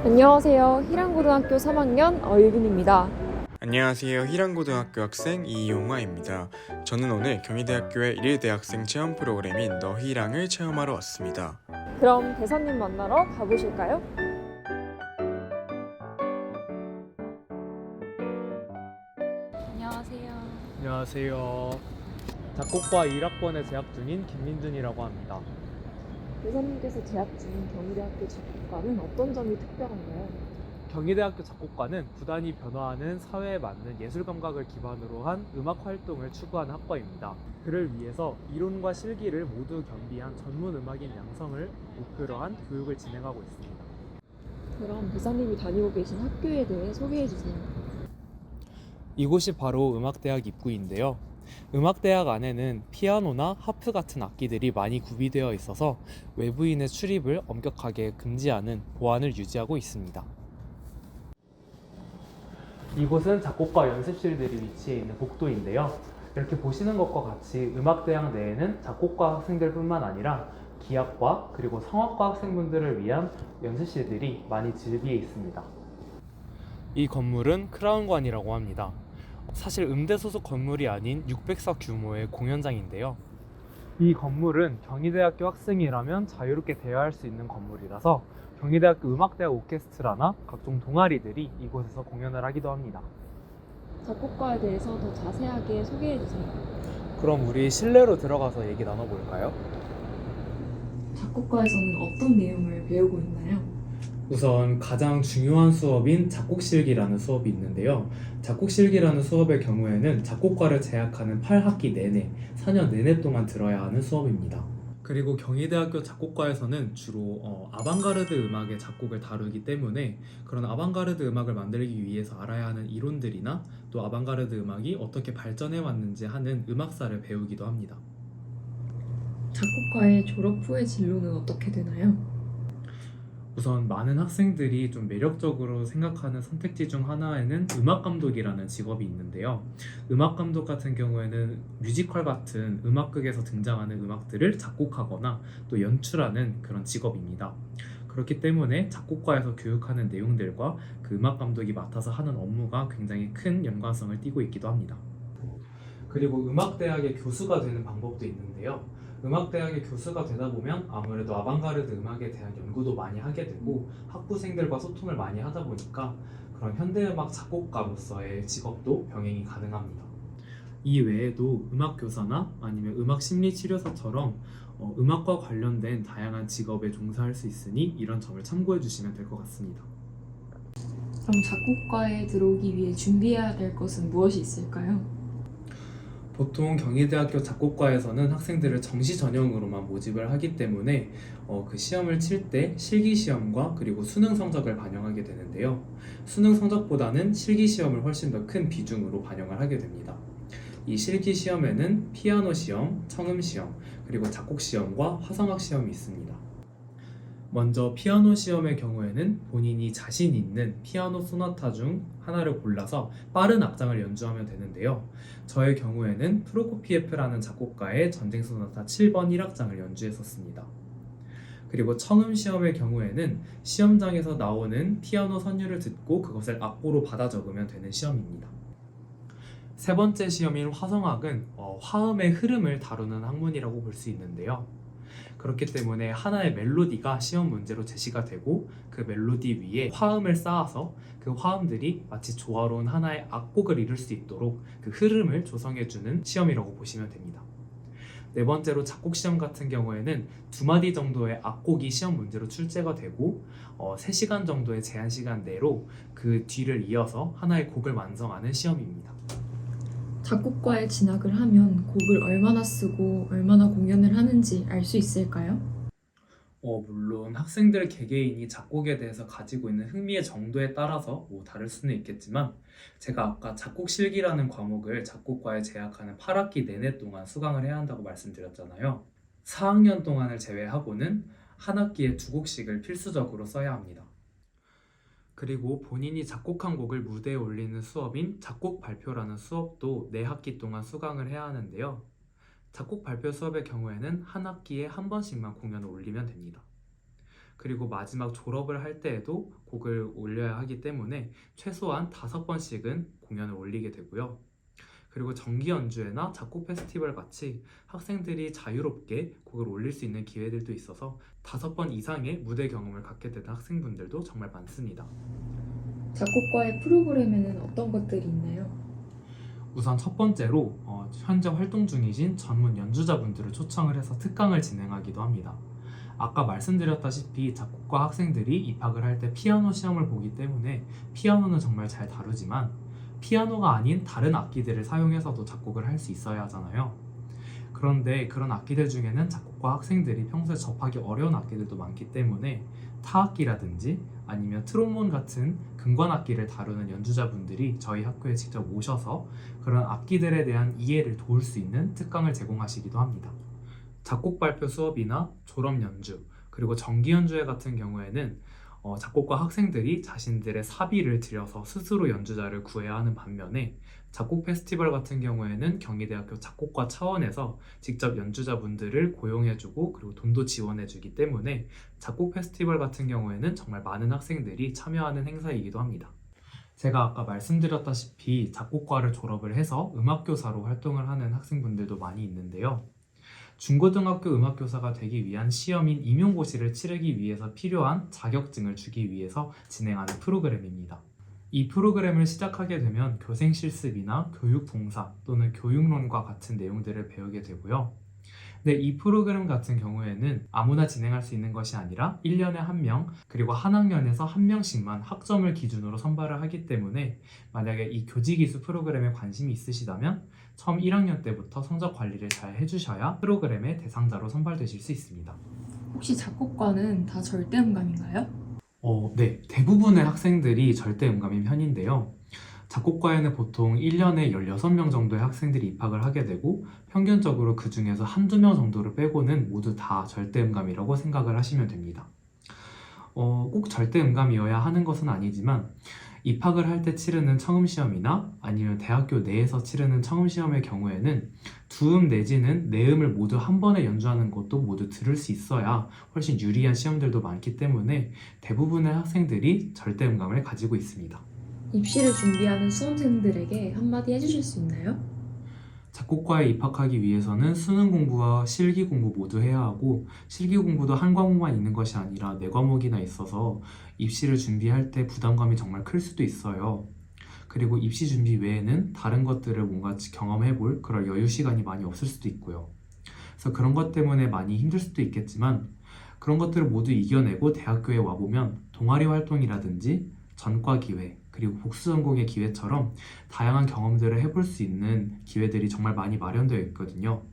안녕하세요. 희랑고등학교 3학년 어유빈입니다. 안녕하세요. 희랑고등학교 학생 이용화입니다. 저는 오늘 경희대학교의 1일 대학생 체험 프로그램인 너희랑을 체험하러 왔습니다. 그럼 대사님 만나러 가보실까요? 안녕하세요. 안녕하세요. 작곡과 1학번에 재학 중인 김민준이라고 합니다. 대사님께서 재학 중인 경희대학교 작곡과는 어떤 점이 특별한가요? 경희대학교 작곡과는 구단이 변화하는 사회에 맞는 예술 감각을 기반으로 한 음악 활동을 추구하는 학과입니다. 그를 위해서 이론과 실기를 모두 겸비한 전문 음악인 양성을 목표로 한 교육을 진행하고 있습니다. 그럼 대사님이 다니고 계신 학교에 대해 소개해 주세요. 이곳이 바로 음악대학 입구인데요. 음악대학 안에는 피아노나 하프 같은 악기들이 많이 구비되어 있어서 외부인의 출입을 엄격하게 금지하는 보안을 유지하고 있습니다. 이곳은 작곡과 연습실들이 위치해 있는 복도인데요. 이렇게 보시는 것과 같이 음악대학 내에는 작곡과 학생들뿐만 아니라 기악과 그리고 성악과 학생분들을 위한 연습실들이 많이 즐비해 있습니다. 이 건물은 크라운관이라고 합니다. 사실 음대 소속 건물이 아닌 600석 규모의 공연장인데요. 이 건물은 경희대학교 학생이라면 자유롭게 대여할 수 있는 건물이라서 경희대학교 음악대학 오케스트라나 각종 동아리들이 이곳에서 공연을 하기도 합니다. 작곡과에 대해서 더 자세하게 소개해 주세요. 그럼 우리 실내로 들어가서 얘기 나눠볼까요? 작곡과에서는 어떤 내용을 배우고 있나요? 우선 가장 중요한 수업인 작곡실기라는 수업이 있는데요. 작곡실기라는 수업의 경우에는 작곡과를 재학하는 8학기 내내, 4년 내내 동안 들어야 하는 수업입니다. 그리고 경희대학교 작곡과에서는 주로 아방가르드 음악의 작곡을 다루기 때문에 그런 아방가르드 음악을 만들기 위해서 알아야 하는 이론들이나 또 아방가르드 음악이 어떻게 발전해 왔는지 하는 음악사를 배우기도 합니다. 작곡과의 졸업 후의 진로는 어떻게 되나요? 우선 많은 학생들이 좀 매력적으로 생각하는 선택지 중 하나에는 음악감독이라는 직업이 있는데요. 음악감독 같은 경우에는 뮤지컬 같은 음악극에서 등장하는 음악들을 작곡하거나 또 연출하는 그런 직업입니다. 그렇기 때문에 작곡과에서 교육하는 내용들과 그 음악감독이 맡아서 하는 업무가 굉장히 큰 연관성을 띠고 있기도 합니다. 그리고 음악대학의 교수가 되는 방법도 있는데요. 음악대학의 교수가 되다 보면 아무래도 아방가르드 음악에 대한 연구도 많이 하게 되고 학부생들과 소통을 많이 하다 보니까 그런 현대음악 작곡가로서의 직업도 병행이 가능합니다. 이 외에도 음악교사나 아니면 음악심리치료사처럼 음악과 관련된 다양한 직업에 종사할 수 있으니 이런 점을 참고해 주시면 될 것 같습니다. 그럼 작곡과에 들어오기 위해 준비해야 될 것은 무엇이 있을까요? 보통 경희대학교 작곡과에서는 학생들을 정시 전형으로만 모집을 하기 때문에 그 시험을 칠 때 실기시험과 그리고 수능 성적을 반영하게 되는데요. 수능 성적보다는 실기시험을 훨씬 더 큰 비중으로 반영을 하게 됩니다. 이 실기시험에는 피아노 시험, 청음 시험, 그리고 작곡 시험과 화성학 시험이 있습니다. 먼저 피아노 시험의 경우에는 본인이 자신 있는 피아노 소나타 중 하나를 골라서 빠른 악장을 연주하면 되는데요. 저의 경우에는 프로코피에프라는 작곡가의 전쟁 소나타 7번 1악장을 연주했었습니다. 그리고 청음 시험의 경우에는 시험장에서 나오는 피아노 선율을 듣고 그것을 악보로 받아 적으면 되는 시험입니다. 세 번째 시험인 화성학은 화음의 흐름을 다루는 학문이라고 볼 수 있는데요. 그렇기 때문에 하나의 멜로디가 시험 문제로 제시가 되고 그 멜로디 위에 화음을 쌓아서 그 화음들이 마치 조화로운 하나의 악곡을 이룰 수 있도록 그 흐름을 조성해주는 시험이라고 보시면 됩니다. 네 번째로 작곡 시험 같은 경우에는 2마디 정도의 악곡이 시험 문제로 출제가 되고 3시간 정도의 제한 시간 내로 그 뒤를 이어서 하나의 곡을 완성하는 시험입니다. 작곡과에 진학을 하면 곡을 얼마나 쓰고 얼마나 공연을 하는지 알 수 있을까요? 물론 학생들 개개인이 작곡에 대해서 가지고 있는 흥미의 정도에 따라서 다를 수는 있겠지만 제가 아까 작곡 실기라는 과목을 작곡과에 재학하는 8학기 내내 동안 수강을 해야 한다고 말씀드렸잖아요. 4학년 동안을 제외하고는 한 학기에 2곡씩을 필수적으로 써야 합니다. 그리고 본인이 작곡한 곡을 무대에 올리는 수업인 작곡 발표라는 수업도 4학기 동안 수강을 해야 하는데요. 작곡 발표 수업의 경우에는 한 학기에 한 번씩만 공연을 올리면 됩니다. 그리고 마지막 졸업을 할 때에도 곡을 올려야 하기 때문에 최소한 5번씩은 공연을 올리게 되고요. 그리고 정기 연주회나 작곡 페스티벌 같이 학생들이 자유롭게 곡을 올릴 수 있는 기회들도 있어서 5번 이상의 무대 경험을 갖게 되는 학생분들도 정말 많습니다. 작곡과의 프로그램에는 어떤 것들이 있나요? 우선 첫 번째로 현재 활동 중이신 전문 연주자분들을 초청을 해서 특강을 진행하기도 합니다. 아까 말씀드렸다시피 작곡과 학생들이 입학을 할 때 피아노 시험을 보기 때문에 피아노는 정말 잘 다루지만 피아노가 아닌 다른 악기들을 사용해서도 작곡을 할 수 있어야 하잖아요. 그런데 그런 악기들 중에는 작곡과 학생들이 평소에 접하기 어려운 악기들도 많기 때문에 타악기라든지 아니면 트롬본 같은 금관 악기를 다루는 연주자분들이 저희 학교에 직접 오셔서 그런 악기들에 대한 이해를 도울 수 있는 특강을 제공하시기도 합니다. 작곡 발표 수업이나 졸업 연주, 그리고 정기 연주회 같은 경우에는 작곡가 학생들이 자신들의 사비를 들여서 스스로 연주자를 구해야 하는 반면에 작곡 페스티벌 같은 경우에는 경희대학교 작곡과 차원에서 직접 연주자분들을 고용해주고 그리고 돈도 지원해주기 때문에 작곡 페스티벌 같은 경우에는 정말 많은 학생들이 참여하는 행사이기도 합니다. 제가 아까 말씀드렸다시피 작곡과를 졸업을 해서 음악교사로 활동을 하는 학생분들도 많이 있는데요. 중고등학교 음악교사가 되기 위한 시험인 임용고시를 치르기 위해서 필요한 자격증을 주기 위해서 진행하는 프로그램입니다. 이 프로그램을 시작하게 되면 교생 실습이나 교육 봉사 또는 교육론과 같은 내용들을 배우게 되고요. 근데 이 프로그램 같은 경우에는 아무나 진행할 수 있는 것이 아니라 1년에 1명 그리고 한 학년에서 1명씩만 학점을 기준으로 선발을 하기 때문에 만약에 이 교직이수 프로그램에 관심이 있으시다면 처음 1학년 때부터 성적 관리를 잘 해주셔야 프로그램의 대상자로 선발되실 수 있습니다. 혹시 작곡과는 다 절대음감인가요? 네, 대부분의 학생들이 절대음감인 편인데요. 작곡과에는 보통 1년에 16명 정도의 학생들이 입학을 하게 되고 평균적으로 그 중에서 한두 명 정도를 빼고는 모두 다 절대음감이라고 생각을 하시면 됩니다. 꼭 절대음감이어야 하는 것은 아니지만 입학을 할 때 치르는 청음시험이나 아니면 대학교 내에서 치르는 청음시험의 경우에는 두음 내지는 네음을 모두 한 번에 연주하는 것도 모두 들을 수 있어야 훨씬 유리한 시험들도 많기 때문에 대부분의 학생들이 절대음감을 가지고 있습니다. 입시를 준비하는 수험생들에게 한마디 해주실 수 있나요? 작곡과에 입학하기 위해서는 수능 공부와 실기 공부 모두 해야 하고 실기 공부도 한 과목만 있는 것이 아니라 4과목이나 있어서 입시를 준비할 때 부담감이 정말 클 수도 있어요. 그리고 입시 준비 외에는 다른 것들을 뭔가 경험해볼 그런 여유 시간이 많이 없을 수도 있고요. 그래서 그런 것 때문에 많이 힘들 수도 있겠지만 그런 것들을 모두 이겨내고 대학교에 와보면 동아리 활동이라든지 전과 기회 그리고 복수 전공의 기회처럼 다양한 경험들을 해볼 수 있는 기회들이 정말 많이 마련되어 있거든요.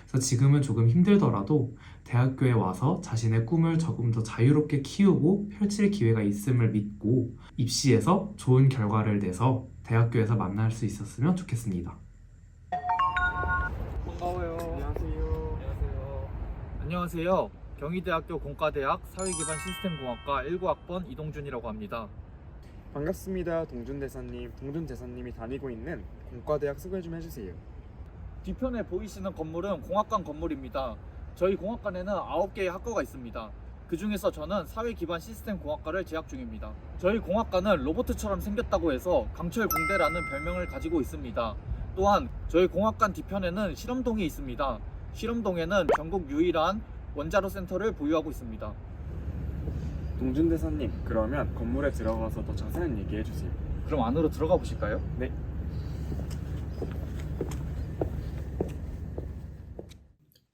그래서 지금은 조금 힘들더라도 대학교에 와서 자신의 꿈을 조금 더 자유롭게 키우고 펼칠 기회가 있음을 믿고 입시에서 좋은 결과를 내서 대학교에서 만날 수 있었으면 좋겠습니다. 반가워요. 안녕하세요. 안녕하세요. 안녕하세요. 경희대학교 공과대학 사회기반 시스템공학과 19학번 이동준이라고 합니다. 반갑습니다. 동준대사님. 동준대사님이 다니고 있는 공과대학 소개 좀 해주세요. 뒤편에 보이시는 건물은 공학관 건물입니다. 저희 공학관에는 9개의 학과가 있습니다. 그 중에서 저는 사회기반 시스템공학과를 재학 중입니다. 저희 공학과는 로봇처럼 생겼다고 해서 강철공대라는 별명을 가지고 있습니다. 또한 저희 공학관 뒤편에는 실험동이 있습니다. 실험동에는 전국 유일한 원자로 센터를 보유하고 있습니다. 동준대사님, 그러면 건물에 들어가서 더 자세한 얘기 해주세요. 그럼 안으로 들어가 보실까요? 네.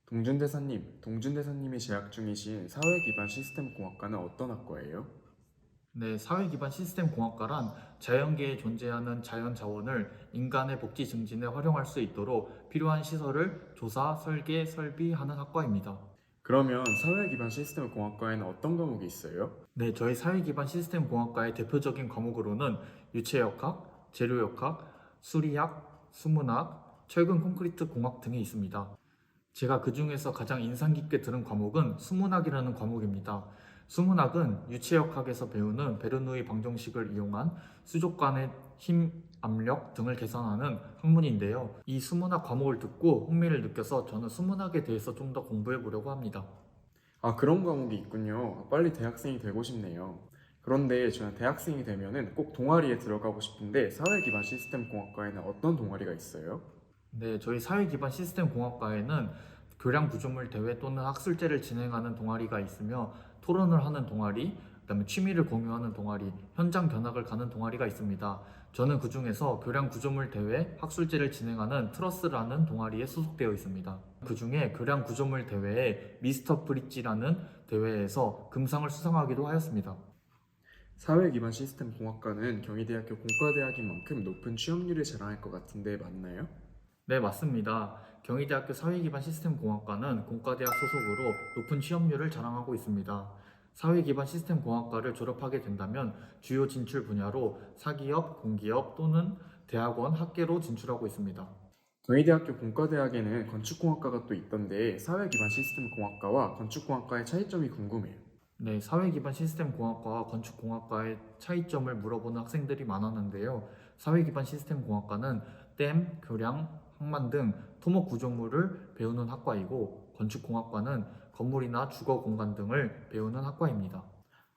동준대사님이 재학 중이신 사회기반 시스템공학과는 어떤 학과예요? 네, 사회기반 시스템공학과란 자연계에 존재하는 자연 자원을 인간의 복지 증진에 활용할 수 있도록 필요한 시설을 조사, 설계, 설비하는 학과입니다. 그러면 사회기반 시스템공학과에는 어떤 과목이 있어요? 네, 저희 사회기반 시스템공학과의 대표적인 과목으로는 유체역학, 재료역학, 수리학, 수문학, 철근 콘크리트 공학 등이 있습니다. 제가 그 중에서 가장 인상 깊게 들은 과목은 수문학이라는 과목입니다. 수문학은 유체역학에서 배우는 베르누이 방정식을 이용한 수족관의 힘, 압력 등을 계산하는 학문인데요. 이 수문학 과목을 듣고 흥미를 느껴서 저는 수문학에 대해서 좀 더 공부해 보려고 합니다. 아, 그런 과목이 있군요. 빨리 대학생이 되고 싶네요. 그런데 저는 대학생이 되면은 꼭 동아리에 들어가고 싶은데 사회기반 시스템 공학과에는 어떤 동아리가 있어요? 네, 저희 사회기반 시스템 공학과에는 교량 구조물 대회 또는 학술제를 진행하는 동아리가 있으며 토론을 하는 동아리, 그다음에 취미를 공유하는 동아리, 현장 견학을 가는 동아리가 있습니다. 저는 그 중에서 교량 구조물 대회, 학술제를 진행하는 트러스라는 동아리에 소속되어 있습니다. 그 중에 교량 구조물 대회에 미스터 브릿지라는 대회에서 금상을 수상하기도 하였습니다. 사회기반 시스템 공학과는 경희대학교 공과대학인 만큼 높은 취업률을 자랑할 것 같은데 맞나요? 네, 맞습니다. 경희대학교 사회기반 시스템 공학과는 공과대학 소속으로 높은 취업률을 자랑하고 있습니다. 사회기반 시스템 공학과를 졸업하게 된다면 주요 진출 분야로 사기업, 공기업 또는 대학원, 학계로 진출하고 있습니다. 경희대학교 공과대학에는 건축공학과가 또 있던데 사회기반 시스템 공학과와 건축공학과의 차이점이 궁금해요. 네, 사회기반 시스템 공학과와 건축공학과의 차이점을 물어보는 학생들이 많았는데요. 사회기반 시스템 공학과는 댐, 교량, 항만 등 토목 구조물을 배우는 학과이고 건축공학과는 건물이나 주거 공간 등을 배우는 학과입니다.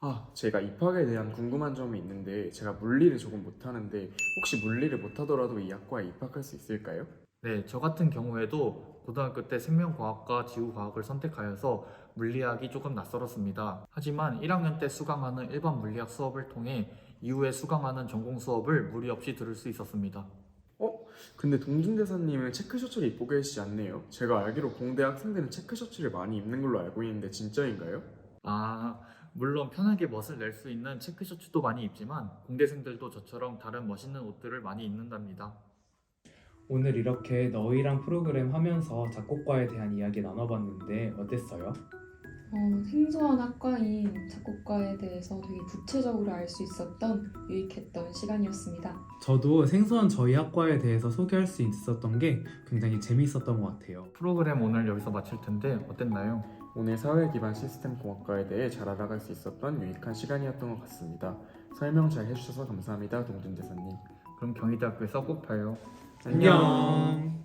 아, 제가 입학에 대한 궁금한 점이 있는데 제가 물리를 조금 못하는데 혹시 물리를 못하더라도 이 학과에 입학할 수 있을까요? 네, 저 같은 경우에도 고등학교 때 생명과학과 지구과학을 선택하여서 물리학이 조금 낯설었습니다. 하지만 1학년 때 수강하는 일반 물리학 수업을 통해 이후에 수강하는 전공 수업을 무리 없이 들을 수 있었습니다. 근데 동준대사님은 체크셔츠를 입고 계시지 않네요. 제가 알기로 공대 학생들은 체크셔츠를 많이 입는 걸로 알고 있는데 진짜인가요? 물론 편하게 멋을 낼 수 있는 체크셔츠도 많이 입지만 공대생들도 저처럼 다른 멋있는 옷들을 많이 입는답니다. 오늘 이렇게 너희랑 프로그램 하면서 작곡과에 대한 이야기 나눠봤는데 어땠어요? 생소한 학과인 작곡과에 대해서 되게 구체적으로 알 수 있었던 유익했던 시간이었습니다. 저도 생소한 저희 학과에 대해서 소개할 수 있었던 게 굉장히 재미있었던 것 같아요. 프로그램 오늘 여기서 마칠 텐데 어땠나요? 오늘 사회기반 시스템 공학과에 대해 잘 알아갈 수 있었던 유익한 시간이었던 것 같습니다. 설명 잘 해주셔서 감사합니다, 동준대사님. 그럼 경희대학교에서 꼭 봐요. 안녕.